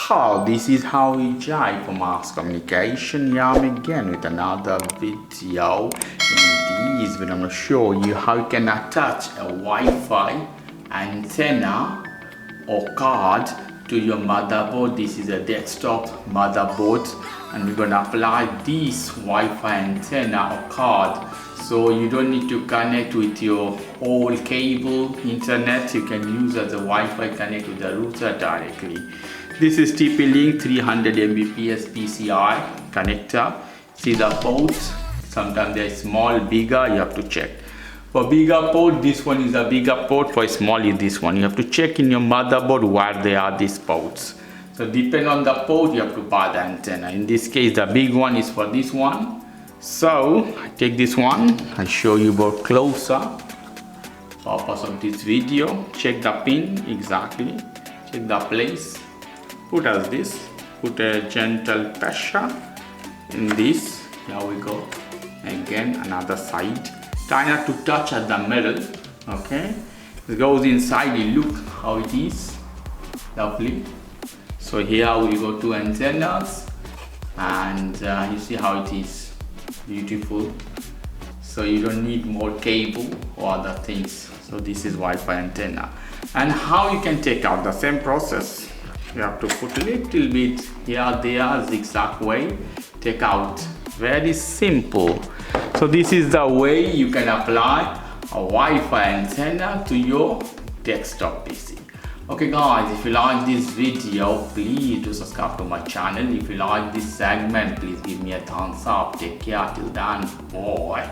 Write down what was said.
How this is how we jive for mass communication. Yeah, I'm again with another video. In this video I'm going to show you how you can attach a Wi-Fi antenna or card to your motherboard. This is a desktop motherboard and we're going to apply this Wi-Fi antenna or card, so you don't need to connect with your old cable internet. You can use as a Wi-Fi connect with the router directly. This is TP-Link 300 Mbps PCI connector. See the ports, sometimes they're small, bigger, you have to check. For bigger port, this one is a bigger port. For small is this one. You have to check in your motherboard where they are, these ports. So depending on the port, you have to buy the antenna. In this case, the big one is for this one. So I take this one, I show you more closer. Purpose of this video, check the pin exactly, check the place. Put as this, put a gentle pressure in this. Here we go. Again, another side. Try not to touch at the middle. Okay, it goes inside. You look how it is. Lovely. So here we go, two antennas, and you see how it is. Beautiful. So you don't need more cable or other things. So this is Wi-Fi antenna. And how you can take out the same process. You have to put a little bit here, there, zigzag way. Take out. Very simple. So this is the way you can apply a Wi-Fi antenna to your desktop PC. Okay guys, if you like this video, please do subscribe to my channel. If you like this segment, please give me a thumbs up. Take care till then. Bye.